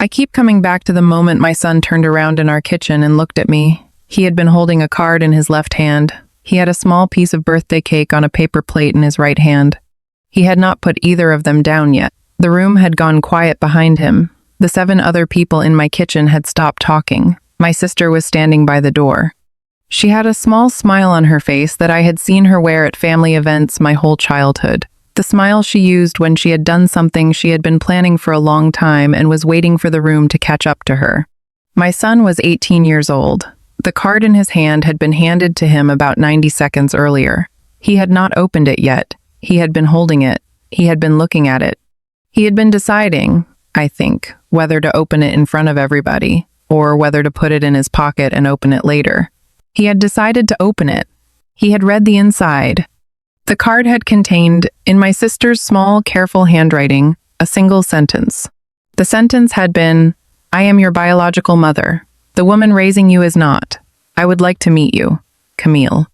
I keep coming back to the moment my son turned around in our kitchen and looked at me. He had been holding a card in his left hand. He had a small piece of birthday cake on a paper plate in his right hand. He had not put either of them down yet. The room had gone quiet behind him. The 7 other people in my kitchen had stopped talking. My sister was standing by the door. She had a small smile on her face that I had seen her wear at family events my whole childhood. The smile she used when she had done something she had been planning for a long time and was waiting for the room to catch up to her. My son was 18 years old. The card in his hand had been handed to him about 90 seconds earlier. He had not opened it yet. He had been holding it. He had been looking at it. He had been deciding, I think, whether to open it in front of everybody or whether to put it in his pocket and open it later. He had decided to open it. He had read the inside. The card had contained, in my sister's small, careful handwriting, a single sentence. The sentence had been, "I am your biological mother. The woman raising you is not. I would like to meet you, Camille."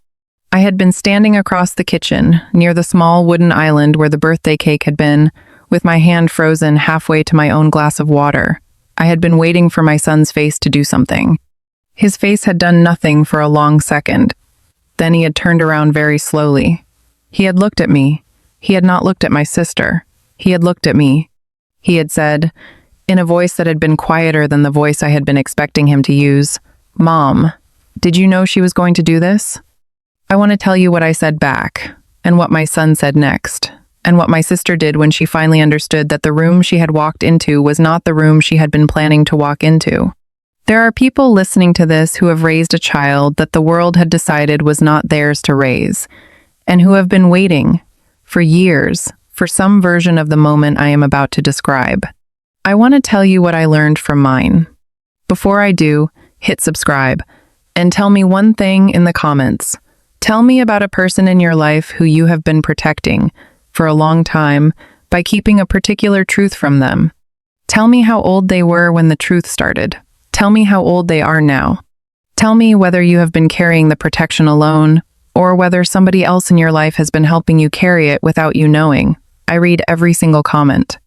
I had been standing across the kitchen, near the small wooden island where the birthday cake had been, with my hand frozen halfway to my own glass of water. I had been waiting for my son's face to do something. His face had done nothing for a long second. Then he had turned around very slowly. He had looked at me. He had not looked at my sister. He had looked at me. He had said, in a voice that had been quieter than the voice I had been expecting him to use, "Mom, did you know she was going to do this?" I want to tell you what I said back, and what my son said next, and what my sister did when she finally understood that the room she had walked into was not the room she had been planning to walk into. There are people listening to this who have raised a child that the world had decided was not theirs to raise, and who have been waiting, for years, for some version of the moment I am about to describe. I want to tell you what I learned from mine. Before I do, hit subscribe, and tell me one thing in the comments. Tell me about a person in your life who you have been protecting for a long time by keeping a particular truth from them. Tell me how old they were when the truth started. Tell me how old they are now. Tell me whether you have been carrying the protection alone, or whether somebody else in your life has been helping you carry it without you knowing. I read every single comment.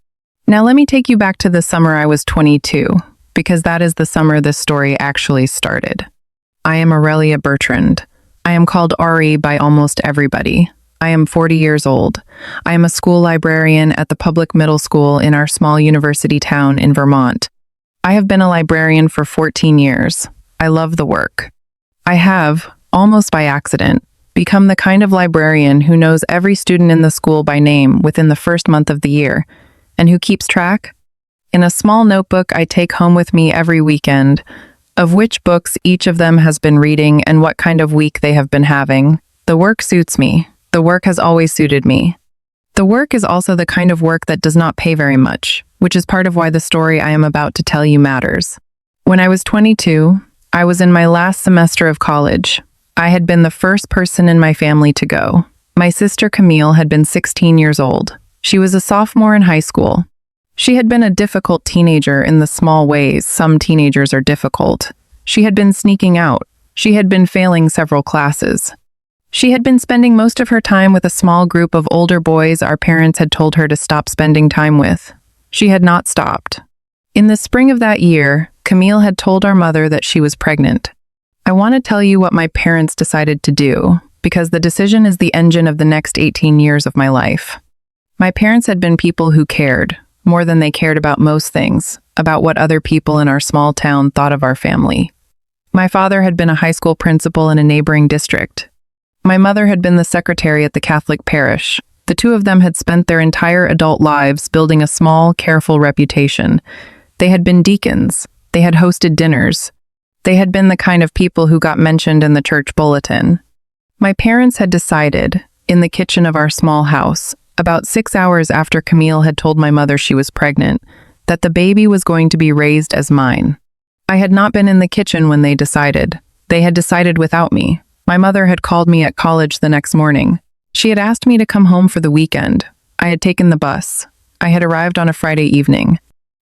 Now let me take you back to the summer I was 22, because that is the summer this story actually started. I am Aurelia Bertrand. I am called Ari by almost everybody. I am 40 years old. I am a school librarian at the public middle school in our small university town in Vermont. I have been a librarian for 14 years. I love the work. I have, almost by accident, become the kind of librarian who knows every student in the school by name within the first month of the year, and who keeps track. In a small notebook I take home with me every weekend, of which books each of them has been reading and what kind of week they have been having. The work suits me. The work has always suited me. The work is also the kind of work that does not pay very much, which is part of why the story I am about to tell you matters. When I was 22, I was in my last semester of college. I had been the first person in my family to go. My sister Camille had been 16 years old. She was a sophomore in high school. She had been a difficult teenager in the small ways some teenagers are difficult. She had been sneaking out. She had been failing several classes. She had been spending most of her time with a small group of older boys our parents had told her to stop spending time with. She had not stopped. In the spring of that year, Camille had told our mother that she was pregnant. I want to tell you what my parents decided to do, because the decision is the engine of the next 18 years of my life. My parents had been people who cared, more than they cared about most things, about what other people in our small town thought of our family. My father had been a high school principal in a neighboring district. My mother had been the secretary at the Catholic parish. The two of them had spent their entire adult lives building a small, careful reputation. They had been deacons. They had hosted dinners. They had been the kind of people who got mentioned in the church bulletin. My parents had decided, in the kitchen of our small house, about 6 hours after Camille had told my mother she was pregnant, that the baby was going to be raised as mine. I had not been in the kitchen when they decided. They had decided without me. My mother had called me at college the next morning. She had asked me to come home for the weekend. I had taken the bus. I had arrived on a Friday evening.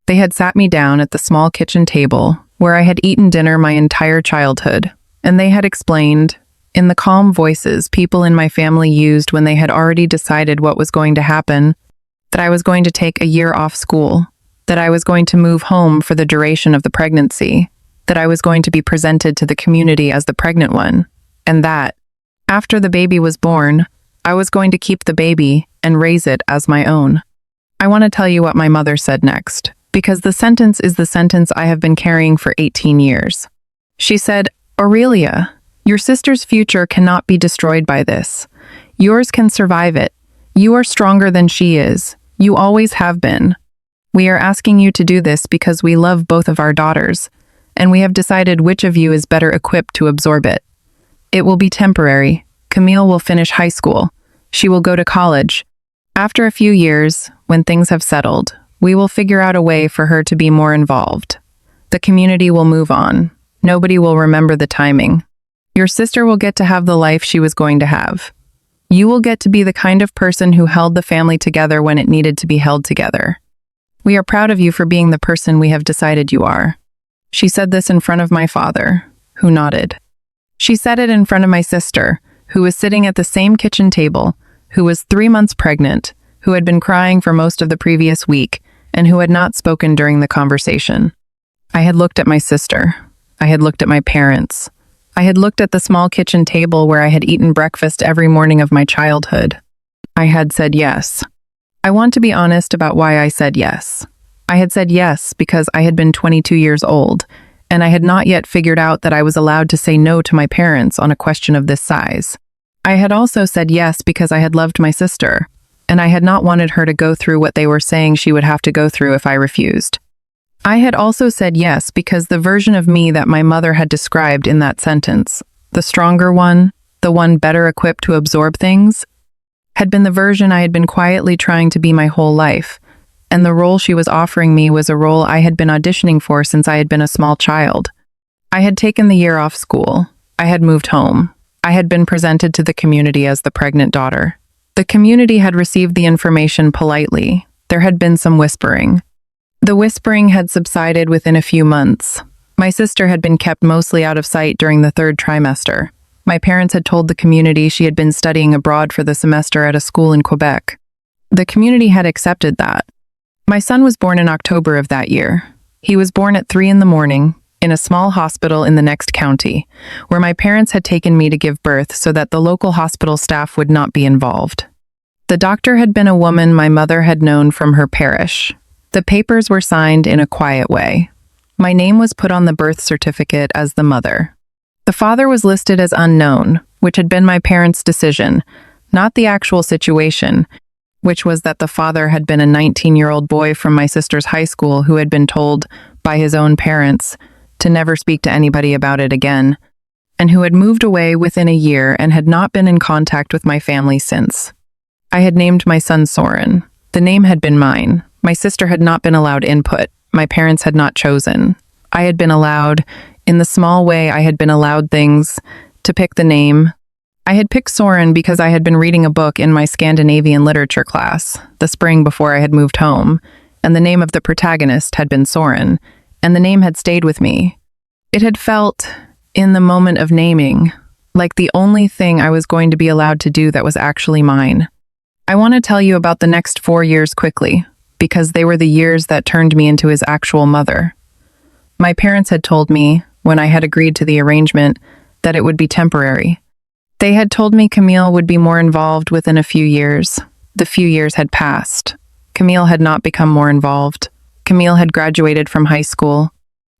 They had sat me down at the small kitchen table, where I had eaten dinner my entire childhood, and they had explained, in the calm voices people in my family used when they had already decided what was going to happen, that I was going to take a year off school. that I was going to move home for the duration of the pregnancy, that I was going to be presented to the community as the pregnant one, and that, after the baby was born, I was going to keep the baby and raise it as my own. I want to tell you what my mother said next, because the sentence is the sentence I have been carrying for 18 years. She said, "Aurelia, your sister's future cannot be destroyed by this. Yours can survive it. You are stronger than she is. You always have been. We are asking you to do this because we love both of our daughters, and we have decided which of you is better equipped to absorb it. It will be temporary. Camille will finish high school. She will go to college. After a few years, when things have settled, we will figure out a way for her to be more involved. The community will move on. Nobody will remember the timing. Your sister will get to have the life she was going to have. You will get to be the kind of person who held the family together when it needed to be held together. We are proud of you for being the person we have decided you are." She said this in front of my father, who nodded. She said it in front of my sister, who was sitting at the same kitchen table, who was 3 months pregnant, who had been crying for most of the previous week, and who had not spoken during the conversation. I had looked at my sister. I had looked at my parents. I had looked at the small kitchen table where I had eaten breakfast every morning of my childhood. I had said yes. I want to be honest about why I said yes. I had said yes because I had been 22 years old, and I had not yet figured out that I was allowed to say no to my parents on a question of this size. I had also said yes because I had loved my sister, and I had not wanted her to go through what they were saying she would have to go through if I refused. I had also said yes because the version of me that my mother had described in that sentence, the stronger one, the one better equipped to absorb things, had been the version I had been quietly trying to be my whole life, and the role she was offering me was a role I had been auditioning for since I had been a small child. I had taken the year off school. I had moved home. I had been presented to the community as the pregnant daughter. The community had received the information politely. There had been some whispering. The whispering had subsided within a few months. My sister had been kept mostly out of sight during the 3rd trimester. My parents had told the community she had been studying abroad for the semester at a school in Quebec. The community had accepted that. My son was born in October of that year. He was born at 3 in the morning, in a small hospital in the next county, where my parents had taken me to give birth so that the local hospital staff would not be involved. The doctor had been a woman my mother had known from her parish. The papers were signed in a quiet way. My name was put on the birth certificate as the mother. The father was listed as unknown, which had been my parents' decision, not the actual situation, which was that the father had been a 19-year-old boy from my sister's high school who had been told by his own parents to never speak to anybody about it again, and who had moved away within a year and had not been in contact with my family since. I had named my son Soren. The name had been mine. My sister had not been allowed input. My parents had not chosen. I had been allowed, in the small way I had been allowed things, to pick the name. I had picked Soren because I had been reading a book in my Scandinavian literature class, the spring before I had moved home, and the name of the protagonist had been Soren, and the name had stayed with me. It had felt, in the moment of naming, like the only thing I was going to be allowed to do that was actually mine. I want to tell you about the next 4 years quickly, because they were the years that turned me into his actual mother. My parents had told me, when I had agreed to the arrangement, that it would be temporary. They had told me Camille would be more involved within a few years. The few years had passed. Camille had not become more involved. Camille had graduated from high school.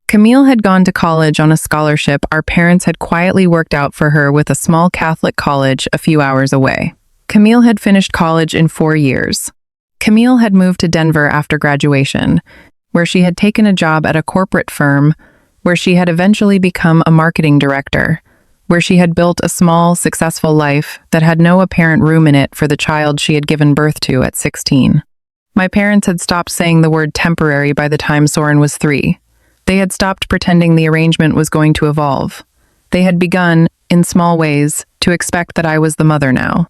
Camille had gone to college on a scholarship our parents had quietly worked out for her with a small Catholic college a few hours away. Camille had finished college in 4 years. Camille had moved to Denver after graduation, where she had taken a job at a corporate firm, where she had eventually become a marketing director, where she had built a small, successful life that had no apparent room in it for the child she had given birth to at 16. My parents had stopped saying the word temporary by the time Soren was 3. They had stopped pretending the arrangement was going to evolve. They had begun, in small ways, to expect that I was the mother now.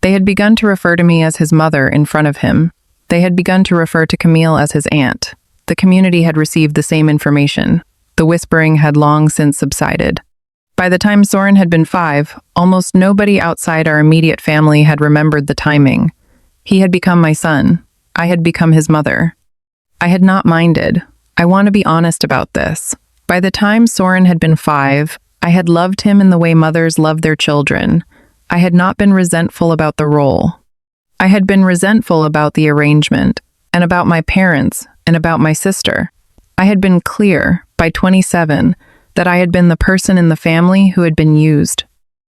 They had begun to refer to me as his mother in front of him. They had begun to refer to Camille as his aunt. The community had received the same information. The whispering had long since subsided. By the time Soren had been 5, almost nobody outside our immediate family had remembered the timing. He had become my son. I had become his mother. I had not minded. I want to be honest about this. By the time Soren had been 5, I had loved him in the way mothers love their children. I had not been resentful about the role. I had been resentful about the arrangement, and about my parents, and about my sister. I had been clear, by 27, that I had been the person in the family who had been used.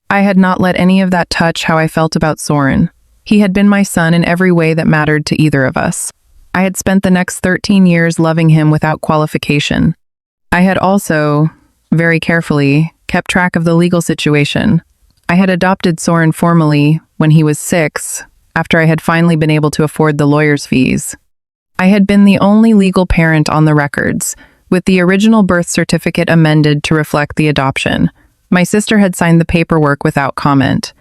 I had not let any of that touch how I felt about Soren. He had been my son in every way that mattered to either of us. I had spent the next 13 years loving him without qualification. I had also, very carefully, kept track of the legal situation. I had adopted Soren formally when he was 6, after I had finally been able to afford the lawyer's fees. I had been the only legal parent on the records, with the original birth certificate amended to reflect the adoption. My sister had signed the paperwork without comment.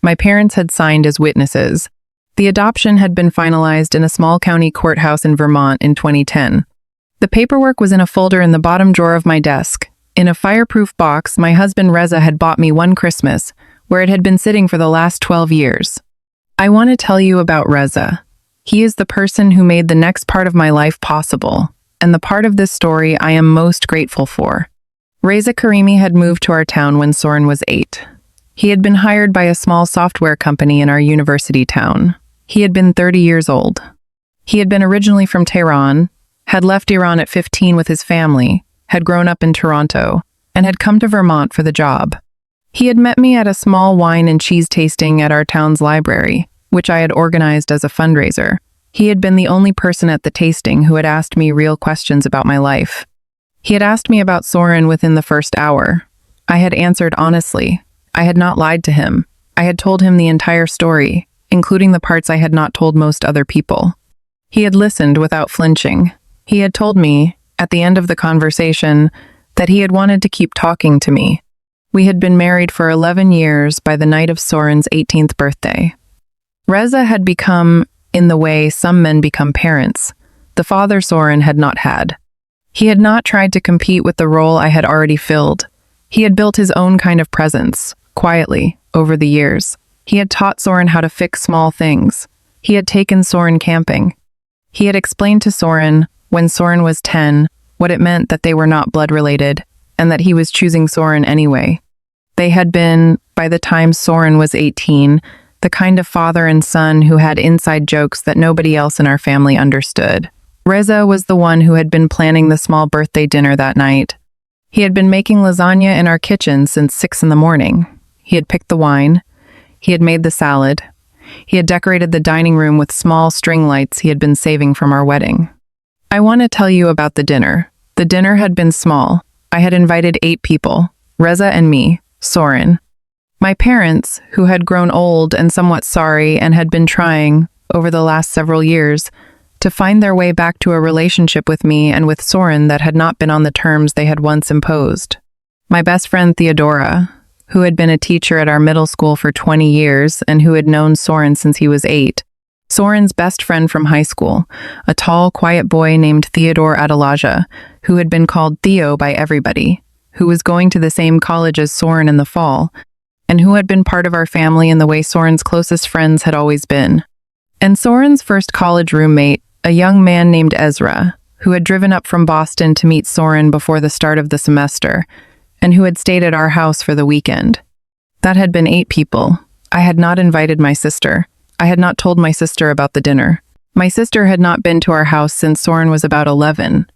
My parents had signed as witnesses. The adoption had been finalized in a small county courthouse in Vermont in 2010. The paperwork was in a folder in the bottom drawer of my desk. In a fireproof box my husband Reza had bought me one Christmas, where it had been sitting for the last 12 years. I want to tell you about Reza. He is the person who made the next part of my life possible, and the part of this story I am most grateful for. Reza Karimi had moved to our town when Soren was 8. He had been hired by a small software company in our university town. He had been 30 years old. He had been originally from Tehran, had left Iran at 15 with his family, had grown up in Toronto, and had come to Vermont for the job. He had met me at a small wine and cheese tasting at our town's library, which I had organized as a fundraiser. He had been the only person at the tasting who had asked me real questions about my life. He had asked me about Soren within the first hour. I had answered honestly. I had not lied to him. I had told him the entire story, including the parts I had not told most other people. He had listened without flinching. He had told me, at the end of the conversation, that he had wanted to keep talking to me. We had been married for 11 years by the night of Soren's 18th birthday. Reza had become, in the way some men become parents, the father Soren had not had. He had not tried to compete with the role I had already filled. He had built his own kind of presence, quietly, over the years. He had taught Soren how to fix small things. He had taken Soren camping. He had explained to Soren, when Soren was 10, what it meant that they were not blood-related, and that he was choosing Soren anyway. They had been, by the time Soren was 18, the kind of father and son who had inside jokes that nobody else in our family understood. Reza was the one who had been planning the small birthday dinner that night. He had been making lasagna in our kitchen since 6 in the morning. He had picked the wine. He had made the salad. He had decorated the dining room with small string lights he had been saving from our wedding. I want to tell you about the dinner. The dinner had been small. I had invited 8 people, Reza and me, Soren. My parents, who had grown old and somewhat sorry and had been trying, over the last several years, to find their way back to a relationship with me and with Soren that had not been on the terms they had once imposed. My best friend Theodora, who had been a teacher at our middle school for 20 years and who had known Soren since he was 8. Soren's best friend from high school, a tall, quiet boy named Theodore Adelaja, who had been called Theo by everybody, who was going to the same college as Soren in the fall, and who had been part of our family in the way Soren's closest friends had always been. And Soren's first college roommate, a young man named Ezra, who had driven up from Boston to meet Soren before the start of the semester, and who had stayed at our house for the weekend. That had been 8 people. I had not invited my sister. I had not told my sister about the dinner. My sister had not been to our house since Soren was about 11.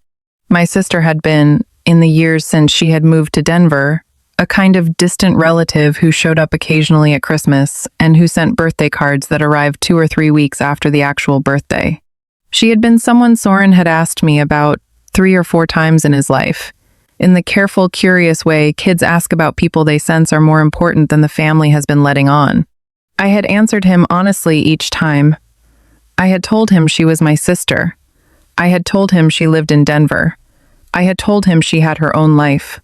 My sister had been, in the years since she had moved to Denver, a kind of distant relative who showed up occasionally at Christmas and who sent birthday cards that arrived 2 or 3 weeks after the actual birthday. She had been someone Soren had asked me about 3 or 4 times in his life. In the careful, curious way kids ask about people they sense are more important than the family has been letting on. I had answered him honestly each time. I had told him she was my sister. I had told him she lived in Denver. I had told him she had her own life.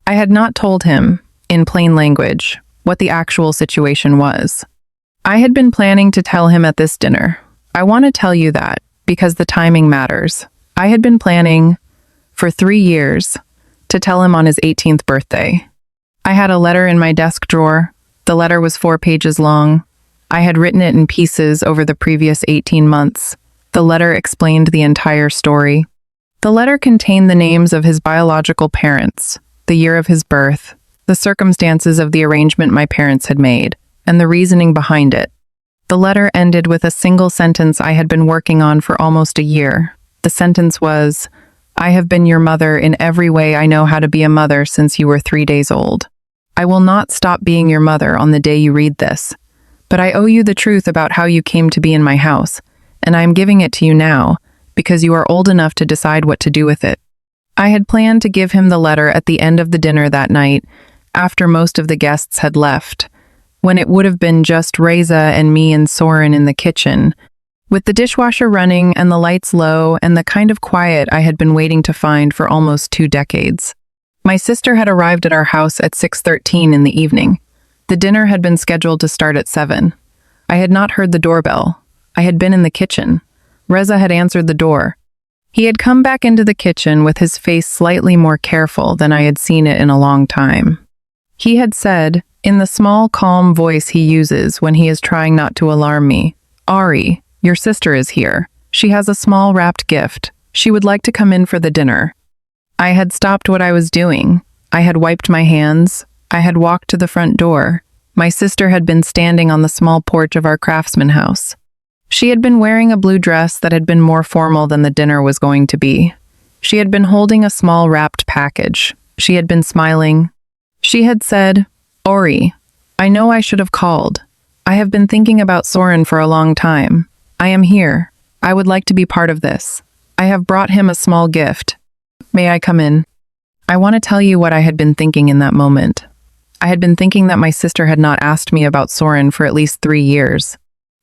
I had not told him, in plain language, what the actual situation was. I had been planning to tell him at this dinner. I want to tell you that, because the timing matters. I had been planning, for 3 years, to tell him on his 18th birthday. I had a letter in my desk drawer. The letter was 4 pages long. I had written it in pieces over the previous 18 months. The letter explained the entire story. The letter contained the names of his biological parents, the year of his birth, the circumstances of the arrangement my parents had made, and the reasoning behind it. The letter ended with a single sentence I had been working on for almost a year. The sentence was, "I have been your mother in every way I know how to be a mother since you were 3 days old. I will not stop being your mother on the day you read this. But I owe you the truth about how you came to be in my house, and I am giving it to you now, because you are old enough to decide what to do with it." I had planned to give him the letter at the end of the dinner that night, after most of the guests had left, when it would have been just Reza and me and Soren in the kitchen, with the dishwasher running and the lights low and the kind of quiet I had been waiting to find for almost 2 decades. My sister had arrived at our house at 6:13 in the evening. The dinner had been scheduled to start at 7. I had not heard the doorbell. I had been in the kitchen. Reza had answered the door. He had come back into the kitchen with his face slightly more careful than I had seen it in a long time. He had said, in the small, calm voice he uses when he is trying not to alarm me, "Ari, your sister is here. She has a small wrapped gift. She would like to come in for the dinner." I had stopped what I was doing. I had wiped my hands. I had walked to the front door. My sister had been standing on the small porch of our craftsman house. She had been wearing a blue dress that had been more formal than the dinner was going to be. She had been holding a small wrapped package. She had been smiling. She had said, "Ori, I know I should have called. I have been thinking about Soren for a long time. I am here. I would like to be part of this. I have brought him a small gift. May I come in?" I want to tell you what I had been thinking in that moment. I had been thinking that my sister had not asked me about Soren for at least 3 years.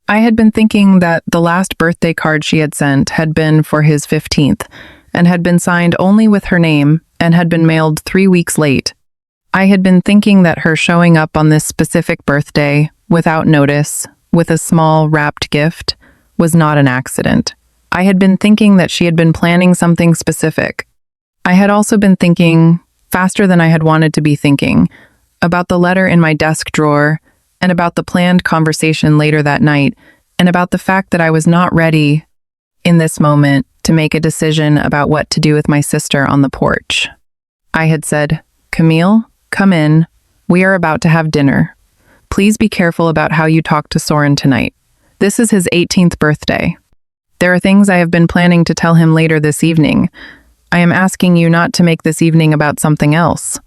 I had been thinking that the last birthday card she had sent had been for his 15th, and had been signed only with her name, and had been mailed 3 weeks late. I had been thinking that her showing up on this specific birthday, without notice, with a small wrapped gift, was not an accident. I had been thinking that she had been planning something specific. I had also been thinking, faster than I had wanted to be thinking, about the letter in my desk drawer, and about the planned conversation later that night, and about the fact that I was not ready, in this moment, to make a decision about what to do with my sister on the porch. I had said, "Camille, come in. We are about to have dinner. Please be careful about how you talk to Soren tonight. This is his 18th birthday. There are things I have been planning to tell him later this evening. I am asking you not to make this evening about something else."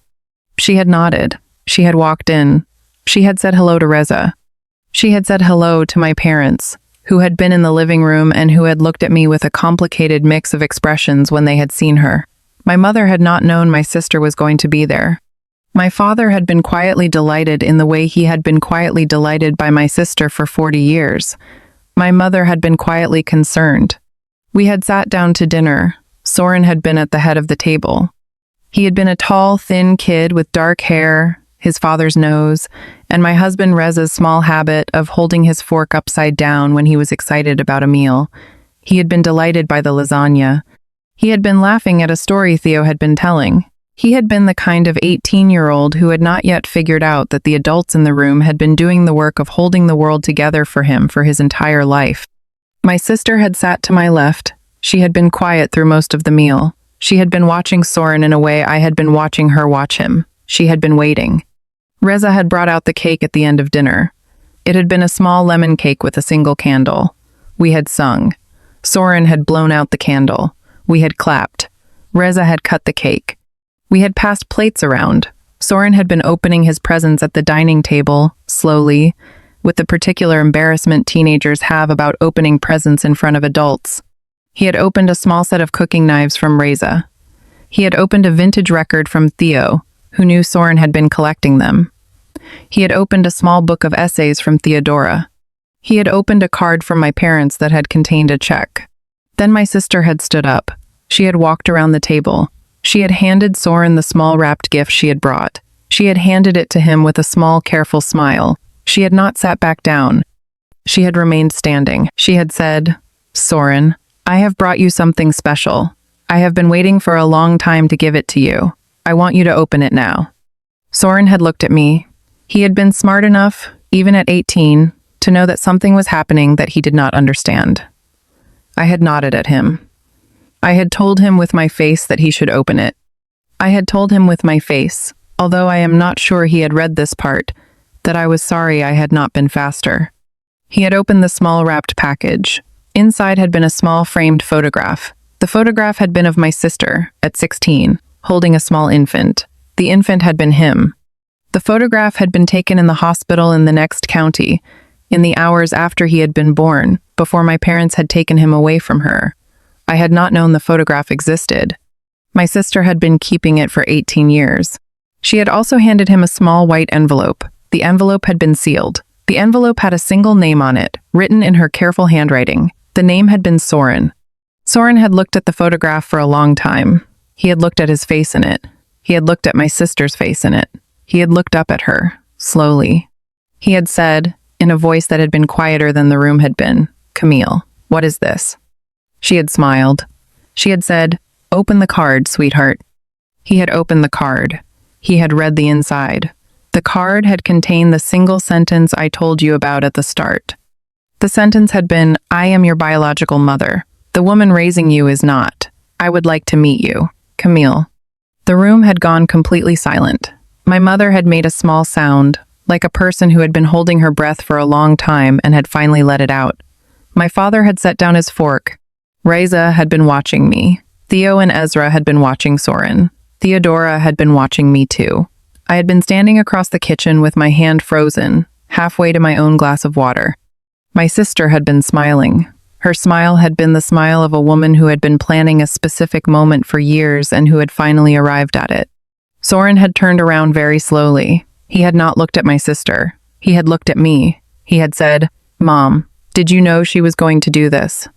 She had nodded. She had walked in. She had said hello to Reza. She had said hello to my parents, who had been in the living room and who had looked at me with a complicated mix of expressions when they had seen her. My mother had not known my sister was going to be there. My father had been quietly delighted in the way he had been quietly delighted by my sister for 40 years. My mother had been quietly concerned. We had sat down to dinner. Soren had been at the head of the table. He had been a tall, thin kid with dark hair, his father's nose, and my husband Reza's small habit of holding his fork upside down when he was excited about a meal. He had been delighted by the lasagna. He had been laughing at a story Theo had been telling. He had been the kind of 18-year-old who had not yet figured out that the adults in the room had been doing the work of holding the world together for him for his entire life. My sister had sat to my left. She had been quiet through most of the meal. She had been watching Soren in a way I had been watching her watch him. She had been waiting. Reza had brought out the cake at the end of dinner. It had been a small lemon cake with a single candle. We had sung. Soren had blown out the candle. We had clapped. Reza had cut the cake. We had passed plates around. Soren had been opening his presents at the dining table, slowly, with the particular embarrassment teenagers have about opening presents in front of adults. He had opened a small set of cooking knives from Reza. He had opened a vintage record from Theo, who knew Soren had been collecting them. He had opened a small book of essays from Theodora. He had opened a card from my parents that had contained a check. Then my sister had stood up. She had walked around the table. She had handed Soren the small wrapped gift she had brought. She had handed it to him with a small, careful smile. She had not sat back down. She had remained standing. She had said, "Soren, I have brought you something special. I have been waiting for a long time to give it to you. I want you to open it now." Soren had looked at me. He had been smart enough, even at 18, to know that something was happening that he did not understand. I had nodded at him. I had told him with my face that he should open it. I had told him with my face, although I am not sure he had read this part, that I was sorry I had not been faster. He had opened the small wrapped package. Inside had been a small framed photograph. The photograph had been of my sister, at 16, holding a small infant. The infant had been him. The photograph had been taken in the hospital in the next county, in the hours after he had been born, before my parents had taken him away from her. I had not known the photograph existed. My sister had been keeping it for 18 years. She had also handed him a small white envelope. The envelope had been sealed. The envelope had a single name on it, written in her careful handwriting. The name had been Soren. Soren had looked at the photograph for a long time. He had looked at his face in it. He had looked at my sister's face in it. He had looked up at her, slowly. He had said, in a voice that had been quieter than the room had been, "Camille, what is this?" She had smiled. She had said, "Open the card, sweetheart." He had opened the card. He had read the inside. The card had contained the single sentence I told you about at the start. The sentence had been, "I am your biological mother. The woman raising you is not. I would like to meet you, Camille." The room had gone completely silent. My mother had made a small sound, like a person who had been holding her breath for a long time and had finally let it out. My father had set down his fork. Reza had been watching me. Theo and Ezra had been watching Soren. Theodora had been watching me too. I had been standing across the kitchen with my hand frozen, halfway to my own glass of water. My sister had been smiling. Her smile had been the smile of a woman who had been planning a specific moment for years and who had finally arrived at it. Soren had turned around very slowly. He had not looked at my sister. He had looked at me. He had said, "Mom, did you know she was going to do this?"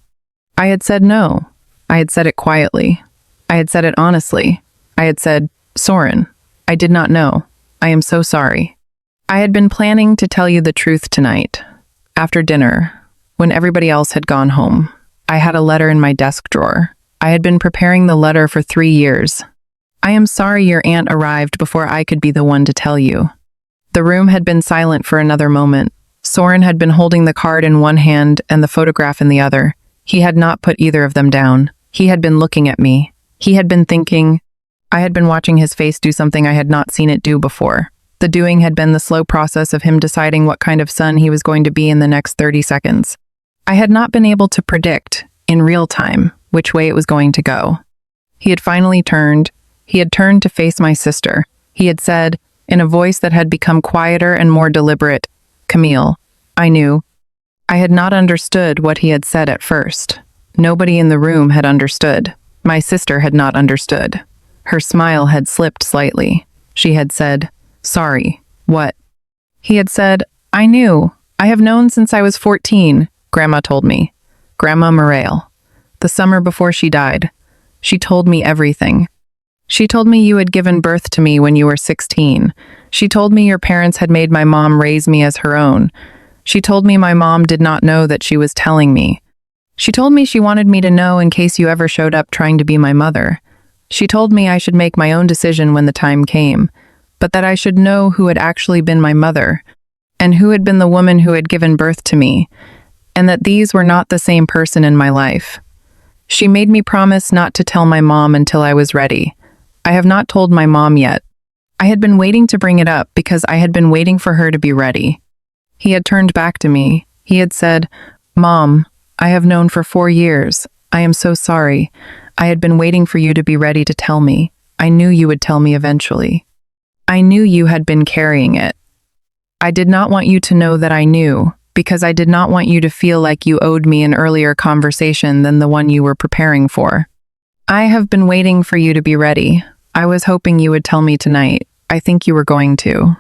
I had said no. I had said it quietly. I had said it honestly. I had said, "Soren, I did not know. I am so sorry." I had been planning to tell you the truth tonight. After dinner, when everybody else had gone home, I had a letter in my desk drawer. I had been preparing the letter for 3 years. "I am sorry your aunt arrived before I could be the one to tell you." The room had been silent for another moment. Soren had been holding the card in one hand and the photograph in the other. He had not put either of them down. He had been looking at me. He had been thinking. I had been watching his face do something I had not seen it do before. The doing had been the slow process of him deciding what kind of son he was going to be in the next 30 seconds. I had not been able to predict, in real time, which way it was going to go. He had finally turned. He had turned to face my sister. He had said, in a voice that had become quieter and more deliberate, "Camille, I knew." I had not understood what he had said at first. Nobody in the room had understood. My sister had not understood. Her smile had slipped slightly. She had said, "Sorry, what?" He had said, "I knew. I have known since I was 14, Grandma told me. Grandma Morale. The summer before she died. She told me everything. She told me you had given birth to me when you were 16. She told me your parents had made my mom raise me as her own. She told me my mom did not know that she was telling me. She told me she wanted me to know in case you ever showed up trying to be my mother. She told me I should make my own decision when the time came, but that I should know who had actually been my mother, and who had been the woman who had given birth to me, and that these were not the same person in my life. She made me promise not to tell my mom until I was ready. I have not told my mom yet. I had been waiting to bring it up because I had been waiting for her to be ready." He had turned back to me. He had said, "Mom, I have known for 4 years. I am so sorry. I had been waiting for you to be ready to tell me. I knew you would tell me eventually. I knew you had been carrying it. I did not want you to know that I knew, because I did not want you to feel like you owed me an earlier conversation than the one you were preparing for. I have been waiting for you to be ready. I was hoping you would tell me tonight. I think you were going to."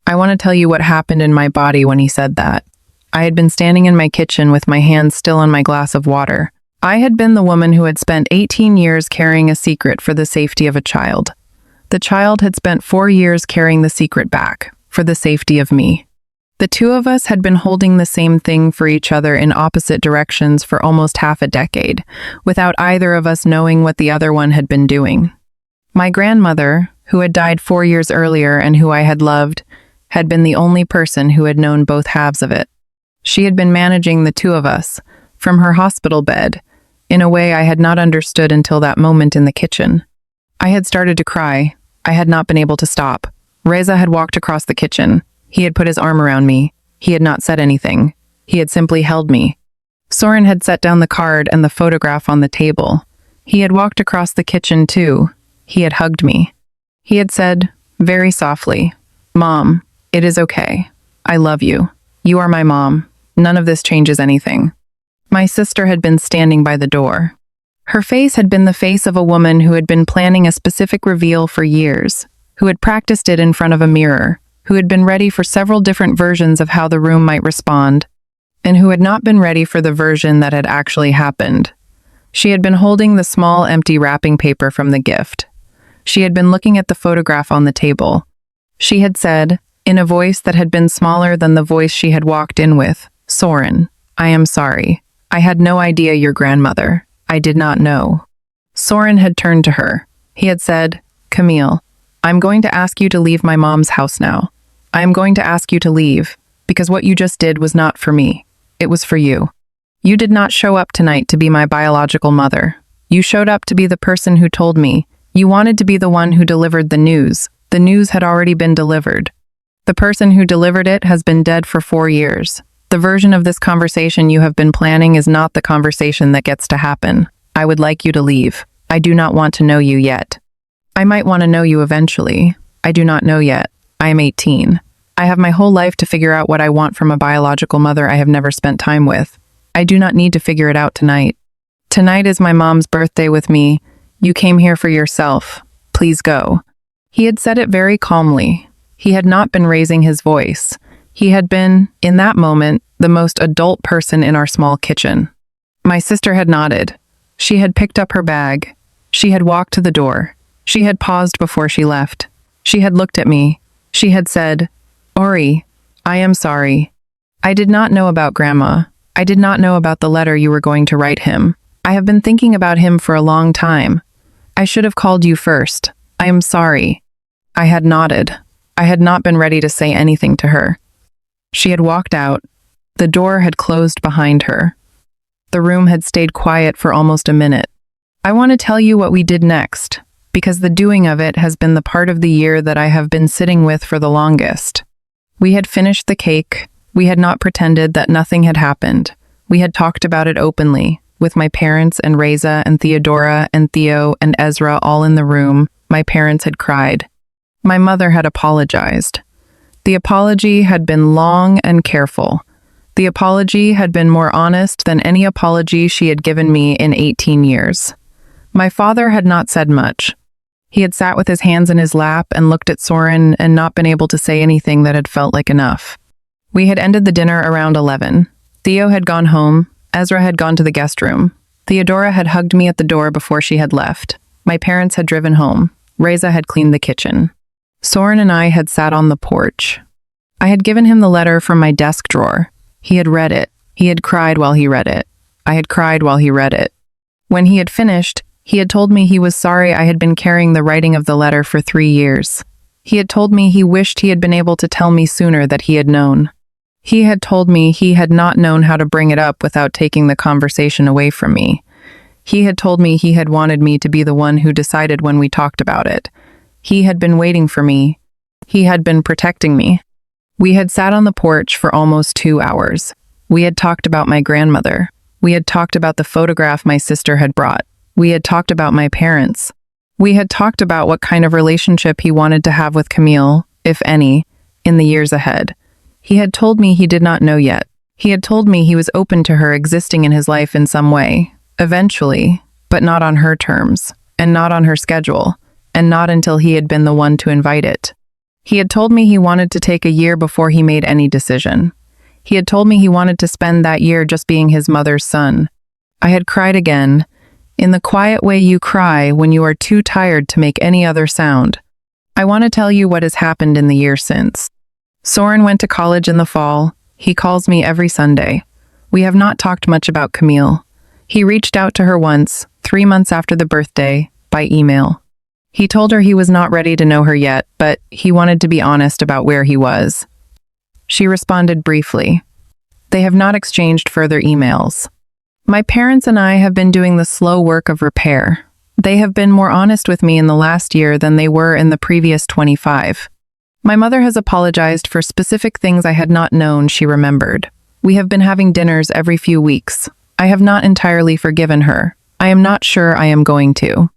I want to tell you what happened in my body when he said that. I had been standing in my kitchen with my hands still on my glass of water. I had been the woman who had spent 18 years carrying a secret for the safety of a child. The child had spent 4 years carrying the secret back, for the safety of me. The two of us had been holding the same thing for each other in opposite directions for almost half a decade, without either of us knowing what the other one had been doing. My grandmother, who had died 4 years earlier and who I had loved, had been the only person who had known both halves of it. She had been managing the two of us, from her hospital bed, in a way I had not understood until that moment in the kitchen. I had started to cry. I had not been able to stop. Reza had walked across the kitchen. He had put his arm around me. He had not said anything. He had simply held me. Soren had set down the card and the photograph on the table. He had walked across the kitchen too. He had hugged me. He had said, very softly, "Mom, it is okay. I love you. You are my mom. None of this changes anything." My sister had been standing by the door. Her face had been the face of a woman who had been planning a specific reveal for years, who had practiced it in front of a mirror, who had been ready for several different versions of how the room might respond, and who had not been ready for the version that had actually happened. She had been holding the small, empty wrapping paper from the gift. She had been looking at the photograph on the table. She had said, in a voice that had been smaller than the voice she had walked in with, "Soren, I am sorry. I had no idea your grandmother. I did not know." Soren had turned to her. He had said, "Camille, I'm going to ask you to leave my mom's house now. I am going to ask you to leave, because what you just did was not for me. It was for you. You did not show up tonight to be my biological mother. You showed up to be the person who told me. You wanted to be the one who delivered the news. The news had already been delivered. The person who delivered it has been dead for 4 years. The version of this conversation you have been planning is not the conversation that gets to happen. I would like you to leave. I do not want to know you yet. I might want to know you eventually. I do not know yet. I am 18. I have my whole life to figure out what I want from a biological mother I have never spent time with. I do not need to figure it out tonight. Tonight is my mom's birthday with me. You came here for yourself. Please go." He had said it very calmly. He had not been raising his voice. He had been, in that moment, the most adult person in our small kitchen. My sister had nodded. She had picked up her bag. She had walked to the door. She had paused before she left. She had looked at me. She had said, "Ori, I am sorry. I did not know about Grandma. I did not know about the letter you were going to write him. I have been thinking about him for a long time. I should have called you first. I am sorry." I had nodded. I had not been ready to say anything to her. She had walked out. The door had closed behind her. The room had stayed quiet for almost a minute. I want to tell you what we did next, because the doing of it has been the part of the year that I have been sitting with for the longest. We had finished the cake. We had not pretended that nothing had happened. We had talked about it openly, with my parents and Reza and Theodora and Theo and Ezra all in the room. My parents had cried. My mother had apologized. The apology had been long and careful. The apology had been more honest than any apology she had given me in 18 years. My father had not said much. He had sat with his hands in his lap and looked at Soren and not been able to say anything that had felt like enough. We had ended the dinner around 11. Theo had gone home. Ezra had gone to the guest room. Theodora had hugged me at the door before she had left. My parents had driven home. Reza had cleaned the kitchen. Soren and I had sat on the porch. I had given him the letter from my desk drawer. He had read it. He had cried while he read it. I had cried while he read it. When he had finished, he had told me he was sorry I had been carrying the writing of the letter for 3 years. He had told me he wished he had been able to tell me sooner that he had known. He had told me he had not known how to bring it up without taking the conversation away from me. He had told me he had wanted me to be the one who decided when we talked about it. He had been waiting for me. He had been protecting me. We had sat on the porch for almost 2 hours. We had talked about my grandmother. We had talked about the photograph my sister had brought. We had talked about my parents. We had talked about what kind of relationship he wanted to have with Camille, if any, in the years ahead. He had told me he did not know yet. He had told me he was open to her existing in his life in some way, eventually, but not on her terms, and not on her schedule, and not until he had been the one to invite it. He had told me he wanted to take a year before he made any decision. He had told me he wanted to spend that year just being his mother's son. I had cried again, in the quiet way you cry when you are too tired to make any other sound. I want to tell you what has happened in the year since. Soren went to college in the fall. He calls me every Sunday. We have not talked much about Camille. He reached out to her once, 3 months after the birthday, by email. He told her he was not ready to know her yet, but he wanted to be honest about where he was. She responded briefly. They have not exchanged further emails. My parents and I have been doing the slow work of repair. They have been more honest with me in the last year than they were in the previous 25. My mother has apologized for specific things I had not known she remembered. We have been having dinners every few weeks. I have not entirely forgiven her. I am not sure I am going to.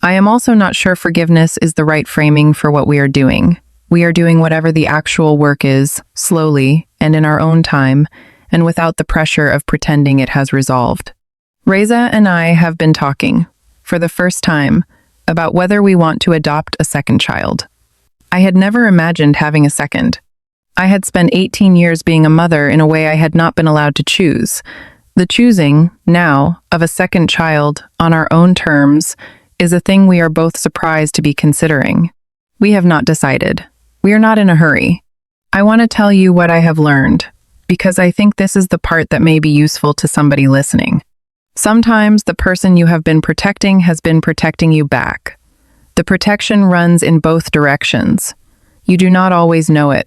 I am also not sure forgiveness is the right framing for what we are doing. We are doing whatever the actual work is, slowly, and in our own time, and without the pressure of pretending it has resolved. Reza and I have been talking, for the first time, about whether we want to adopt a second child. I had never imagined having a second. I had spent 18 years being a mother in a way I had not been allowed to choose. The choosing, now, of a second child, on our own terms, is a thing we are both surprised to be considering. We have not decided. We are not in a hurry. I want to tell you what I have learned, because I think this is the part that may be useful to somebody listening. Sometimes the person you have been protecting has been protecting you back. The protection runs in both directions. You do not always know it.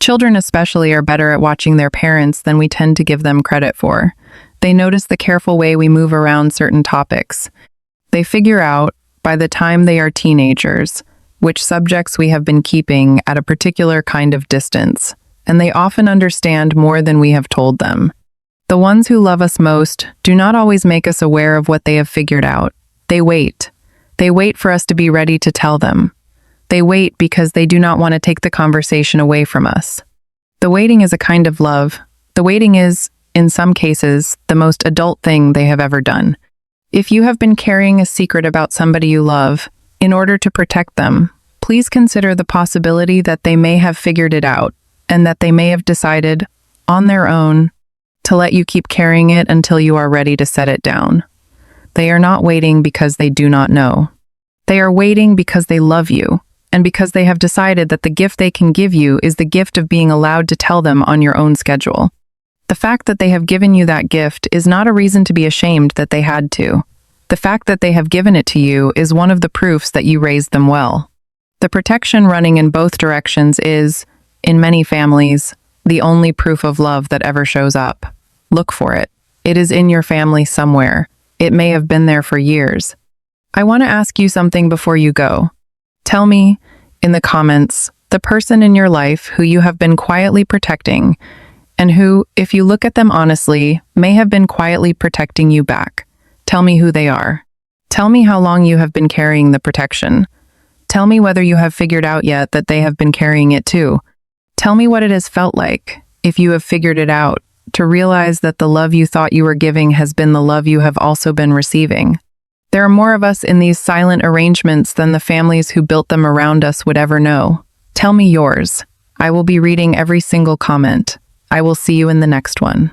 Children especially are better at watching their parents than we tend to give them credit for. They notice the careful way we move around certain topics. They figure out, by the time they are teenagers, which subjects we have been keeping at a particular kind of distance, and they often understand more than we have told them. The ones who love us most do not always make us aware of what they have figured out. They wait. They wait for us to be ready to tell them. They wait because they do not want to take the conversation away from us. The waiting is a kind of love. The waiting is, in some cases, the most adult thing they have ever done. If you have been carrying a secret about somebody you love, in order to protect them, please consider the possibility that they may have figured it out, and that they may have decided, on their own, to let you keep carrying it until you are ready to set it down. They are not waiting because they do not know. They are waiting because they love you, and because they have decided that the gift they can give you is the gift of being allowed to tell them on your own schedule. The fact that they have given you that gift is not a reason to be ashamed that they had to. The fact that they have given it to you is one of the proofs that you raised them well. The protection running in both directions is, in many families, the only proof of love that ever shows up. Look for it. It is in your family somewhere. It may have been there for years. I want to ask you something before you go. Tell me, in the comments, the person in your life who you have been quietly protecting, and who, if you look at them honestly, may have been quietly protecting you back. Tell me who they are. Tell me how long you have been carrying the protection. Tell me whether you have figured out yet that they have been carrying it too. Tell me what it has felt like, if you have figured it out, to realize that the love you thought you were giving has been the love you have also been receiving. There are more of us in these silent arrangements than the families who built them around us would ever know. Tell me yours. I will be reading every single comment. I will see you in the next one.